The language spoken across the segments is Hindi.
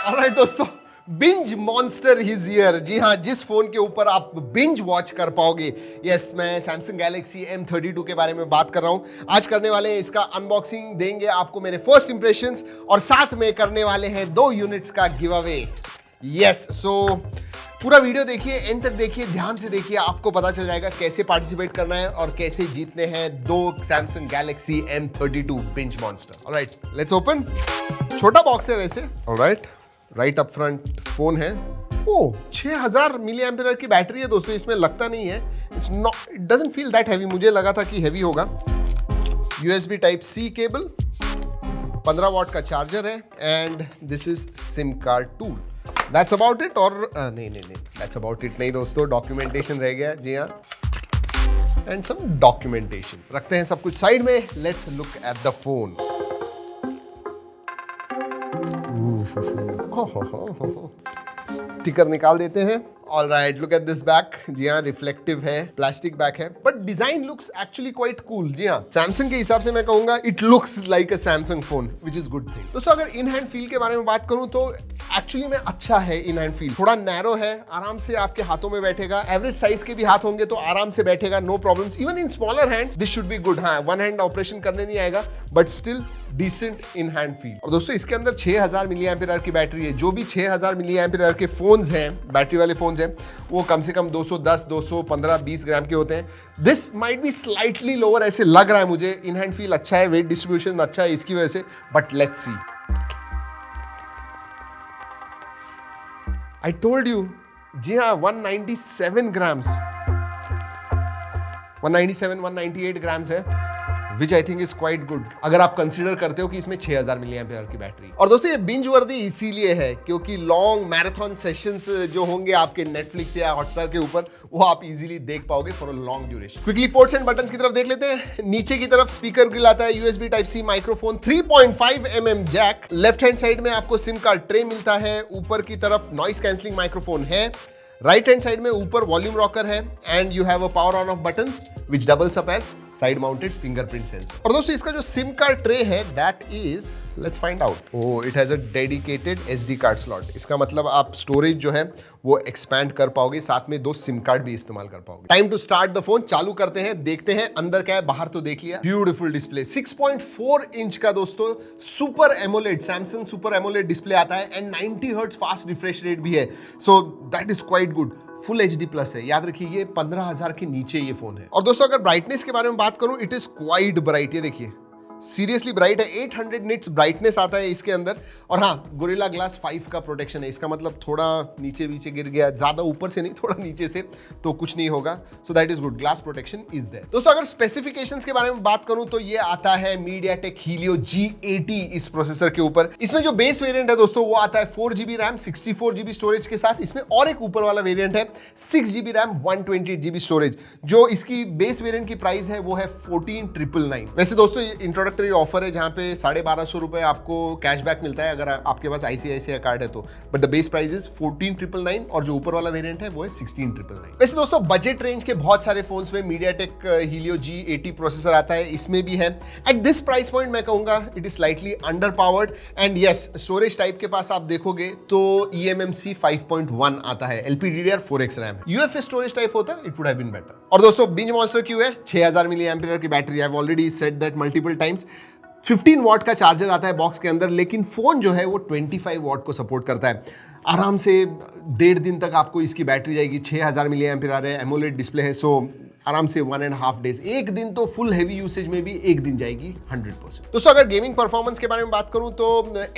ऑलराइट दोस्तों, बिंज मॉन्स्टर इज हियर। जी हाँ, जिस फोन के ऊपर आप बिंज वॉच कर पाओगे। यस, मैं सैमसंग गैलेक्सी M32 के बारे में बात कर रहा हूं। आज करने वाले हैं इसका अनबॉक्सिंग, देंगे आपको मेरे फर्स्ट इंप्रेशंस और साथ में करने वाले हैं 2 यूनिट्स का गिव अवे। यस, सो पूरा वीडियो देखिए, एंड तक देखिए, ध्यान से देखिए, आपको पता चल जाएगा कैसे पार्टिसिपेट करना है और कैसे जीतने हैं 2 Samsung Galaxy M32 binge monster. Alright, let's open. छोटा बॉक्स है वैसे। Alright, right up front phone है। ओ 6000 मिली एम्पियर की बैटरी है दोस्तों, इसमें लगता नहीं है। It doesn't feel that heavy, मुझे लगा था कि हैवी होगा। USB type C cable, 15 watt का चार्जर है and this is SIM card tool. That's about it. और नहीं, दैट्स अबाउट इट नहीं दोस्तों, डॉक्यूमेंटेशन रह गया। जी हाँ, एंड सम डॉक्यूमेंटेशन। रखते हैं सब कुछ साइड में, let's look at the phone. Sticker निकाल देते हैं। Alright, look at this back. जी हाँ, रिफ्लेक्टिव है, प्लास्टिक बैक है, but design looks actually quite cool. जी हाँ, सैमसंग के हिसाब से मैं कहूंगा it looks like a Samsung phone, which is good thing. दोस्तों अगर इन हैंड फील के बारे में बात करूं तो एक्चुअली में अच्छा है। इन हैंड फील थोड़ा नैरो है, आराम से आपके हाथों में बैठेगा। एवरेज साइज के भी हाथ होंगे तो आराम से बैठेगा, no problems. Even in smaller hands this should be good. हाँ, वन हैंड ऑपरेशन करने नहीं आएगा, but still decent in hand feel. और दोस्तों इसके अंदर 6000 मिली एम्पियर की बैटरी है। जो भी 6000 मिली एम्पियर के फोन्स हैं, बैटरी वाले फोन्स हैं, वो कम से कम 210, 215, 20 ग्राम के होते हैं। This might be slightly lower, ऐसे लग रहा है मुझे। इन हैंड फील अच्छा है, वेट डिस्ट्रीब्यूशन अच्छा है इसकी वजह से, but let's see. I told you. जी हाँ, 197 ग्राम्स, 197, 198 ग्राम्स है, which I think is quite good अगर आप कंसीडर करते हो कि इसमें 6000 मिली एम्पियर की बैटरी। और दोस्तों ये बिंज वर्दी इसीलिए है क्योंकि लॉन्ग मैराथन सेशंस जो होंगे आपके नेटफ्लिक्स या हॉटस्टार के ऊपर, वो आप इजीली देख पाओगे for a long duration. Quickly ports and buttons की तरफ देख लेते हैं। नीचे की तरफ स्पीकर ग्रिल आता है, USB type C microphone, 3.5 mm jack. Left hand side में आपको सिम कार्ड ट्रे मिलता है। ऊपर की तरफ नॉइस कैंसलिंग माइक्रोफोन है। राइट हैंड साइड में ऊपर वॉल्यूम रॉकर है and you have a power on off button which doubles up as side mounted fingerprint sensor। और दोस्तों इसका जो सिम कार्ड ट्रे है that is, let's find out, oh it has a dedicated SD card slot। इसका मतलब आप स्टोरेज जो है वो एक्सपैंड कर पाओगे, साथ में 2 सिम कार्ड भी इस्तेमाल कर पाओगे। Time to start the phone. चालू करते हैं, देखते हैं अंदर क्या है। बाहर तो देख लिया, ब्यूटीफुल डिस्प्ले, 6.4 इंच का दोस्तों super AMOLED, Samsung super AMOLED display आता है and 90 hertz fast refresh rate भी है, सो that is quite good. Full HD plus है, याद रखिए ये 15000 के नीचे ये फोन है। और दोस्तों अगर ब्राइटनेस के बारे में बात करूं, इट इज क्वाइट ब्राइट। ये देखिए, सीरियसली ब्राइट है। 800 निट्स ब्राइटनेस आता है इसके अंदर। और हाँ, गोरिल्ला ग्लास 5 का प्रोटेक्शन है। इसका मतलब थोड़ा नीचे गिर गया, ज्यादा ऊपर से नहीं, थोड़ा नीचे से, तो कुछ नहीं होगा। So that is good, glass protection is there. दोस्तों अगर स्पेसिफिकेशंस के बारे में बात करूं तो ये आता है MediaTek Helio G80 इस प्रोसेसर के ऊपर। इसमें जो बेस वेरिएंट है दोस्तों वो आता है 4GB रैम 64GB स्टोरेज के साथ। इसमें और एक ऊपर वाला वेरिएंट है 6GB रैम 128GB स्टोरेज। जो इसकी बेस वेरिएंट की प्राइस है वो है 14999। वैसे दोस्तों ये इंट्रोडक्टरी ऑफर है जहां पे 1250 रुपए आपको कैशबैक मिलता है अगर आपके पास ICICI कार्ड है तो, but the base price is 14999 और जो ऊपर वाला वेरिएंट है वो है 16999। वैसे दोस्तों बजट रेंज के बहुत सारे फोन्स में MediaTek Helio G80 प्रोसेसर आता है, इसमें भी है। एट दिस प्राइस पॉइंट मैं कहूंगा it is slightly under powered. And yes, storage type के पास आप देखोगे तो eMMC 5.1 आता है, LPDDR4X RAM, UFS storage type होता है, it would have been better. और दोस्तों बिंज मॉन्स्टर क्यों है? 6000 मिली एम्पियर की battery, I have already said that multiple times. 15 watt का चार्जर आता है बॉक्स के अंदर, लेकिन फोन जो है वो 25 वॉट को सपोर्ट करता है। आराम से 1.5 दिन तक आपको इसकी बैटरी जाएगी। 6000 मिली एम्पियर है, एमोलेड डिस्प्ले है, सो आराम से 1.5 डेज, एक दिन तो फुल हेवी यूसेज में भी एक दिन जाएगी 100%। दोस्तों अगर गेमिंग परफॉर्मेंस के बारे में बात करूं तो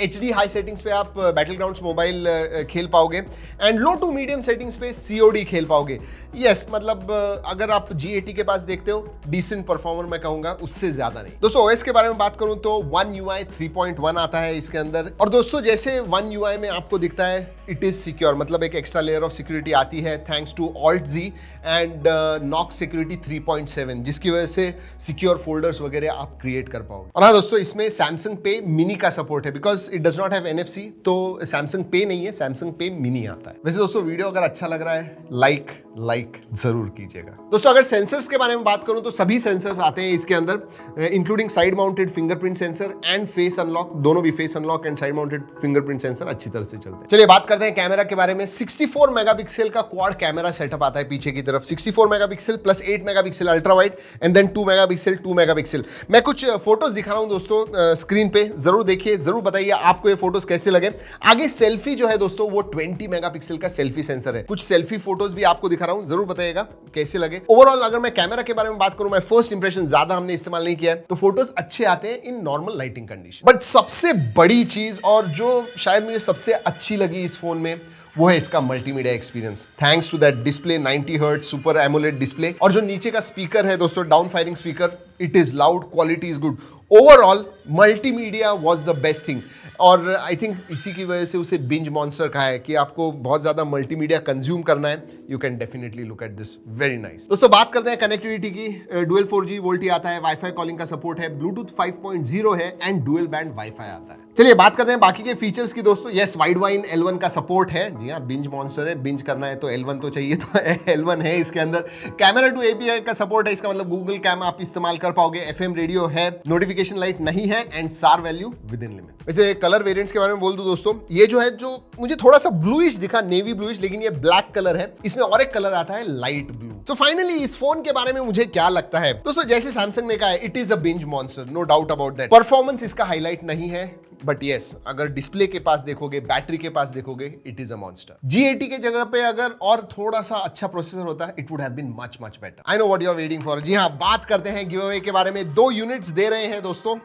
HD हाई सेटिंग्स पे आप बैटलग्राउंड्स मोबाइल खेल पाओगे and low to medium settings पे COD खेल पाओगे। यस, मतलब अगर आप G80 के पास देखते हो डिसेंट परफॉर्मर मैं कहूंगा, उससे ज्यादा नहीं। दोस्तों OS के बारे में बात करूं तो One UI 3.1 आता है इसके अंदर। और दोस्तों जैसे One UI में आपको दिखता है इट इज सिक्योर, मतलब एक एक्स्ट्रा लेयर ऑफ सिक्योरिटी आती है thanks to Alt Z and Knox security connectivity 3.7, जिसकी वजह से सिक्योर फोल्डर्स वगैरह आप क्रिएट कर पाओगे। और हाँ दोस्तों, इसमें सैमसंग पे मिनी का सपोर्ट है, because it does not have NFC, तो सैमसंग पे नहीं है, सैमसंग पे मिनी आता है। वैसे दोस्तों, वीडियो अगर अच्छा लग रहा है लाइक जरूर कीजिएगा। दोस्तों, अगर सेंसर्स के बारे में बात करूं तो सभी सेंसर्स आते हैं इसके अंदर, including side mounted fingerprint sensor and face unlock. दोनों भी face unlock and side mounted fingerprint sensor अच्छी तरह से चलते हैं। चलिए बात करते हैं कैमरा के बारे में। 64 मेगापिक्सल का क्वाड कैमरा सेटअप आता है पीछे की तरफ, 64 megapixel plus 8 megapixel ultra wide and then 2 megapixel. मैं कुछ फोटोज दिखा रहा हूं दोस्तों स्क्रीन पे, जरूर देखिए, जरूर बताइए आपको ये फोटोज कैसे लगे। आगे सेल्फी जो है दोस्तों वो 20 मेगापिक्सल का सेल्फी सेंसर है। कुछ सेल्फी फोटोज भी आपको दिखा रहा हूं, जरूर बताइएगा कैसे लगे। ओवरऑल अगर मैं कैमरा के बारे में बात करूं, मैं फर्स्ट इंप्रेशन ज्यादा हमने इस्तेमाल नहीं किया है, तो फोटोज अच्छे आते हैं in normal lighting condition. But सबसे बड़ी चीज और जो शायद मुझे सबसे अच्छी लगी इस फोन में, वो है इसका multimedia experience. Thanks to that display 90 hertz super AMOLED display, और जो नीचे का स्पीकर है दोस्तों, down firing speaker, it is loud, quality is good. Overall multimedia was the best thing, और आई थिंक इसी की वजह से उसे बिंज मॉन्स्टर कहा है कि आपको बहुत ज्यादा मल्टीमीडिया कंज्यूम करना है, you can definitely look at this, very nice. दोस्तों बात करते हैं कनेक्टिविटी की। डुअल 4G वोल्टी आता है, वाईफाई कॉलिंग का सपोर्ट है, ब्लूटूथ 5.0 है एंड डुअल बैंड वाईफाई आता है। चलिए बात करते हैं बाकी के फीचर्स की दोस्तों। यस, वाइड वाइन L1 का सपोर्ट है। जी हाँ, बिंज मॉन्स्टर है, बिंज करना है तो L1 तो चाहिए, तो L1 है इसके अंदर। कैमरा टू API का सपोर्ट है, इसका मतलब गूगल कैम आप इस्तेमाल कर पाओगे। FM रेडियो है, नोटिफिकेशन लाइट नहीं है and SAR value with in limit. वैसे कलर वेरिएंट्स के बारे में बोल दूं दोस्तों, ये जो है, जो मुझे थोड़ा सा ब्लूइश दिखा, नेवी ब्लूइश, लेकिन ये ब्लैक कलर है। इसमें और एक कलर आता है लाइट ब्लू। सो फाइनली इस फोन के बारे में मुझे क्या लगता है दोस्तों, जैसे सैमसंग ने कहा है, it is a binge monster, no doubt about that. Performance इसका हाईलाइट नहीं है, बट यस, अगर डिस्प्ले के पास देखोगे, बैटरी के पास देखोगे, it is a monster. G80 के जगह पे अगर और थोड़ा सा अच्छा प्रोसेसर होता है, it would have been much better. I know what you are waiting for. जी हाँ, बात करते हैं गिव अवे के बारे में। 2 यूनिट्स दे रहे हैं दोस्तों,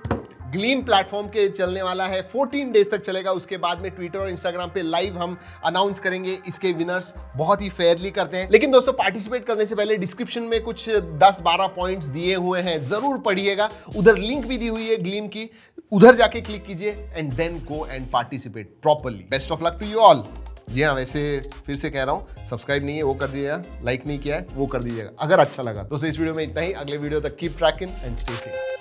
ग्लीम प्लेटफॉर्म के चलने वाला है, 14 डेज तक चलेगा। उसके बाद में ट्विटर और इंस्टाग्राम पे लाइव हम अनाउंस करेंगे इसके विनर्स। बहुत ही फेयरली करते हैं, लेकिन दोस्तों पार्टिसिपेट करने से पहले डिस्क्रिप्शन में कुछ 10-12 पॉइंट्स दिए हुए हैं, जरूर पढ़िएगा। उधर लिंक भी दी हुई है ग्लीम की, उधर जाके क्लिक कीजिए and then go and participate properly. Best of luck to you all. जी हाँ, वैसे फिर से कह रहा हूँ, सब्सक्राइब नहीं है वो कर दीजिएगा, लाइक नहीं किया है वो कर दीजिएगा, अगर अच्छा लगा तो। इस वीडियो में इतना ही, अगले वीडियो तक keep trekking and stay safe.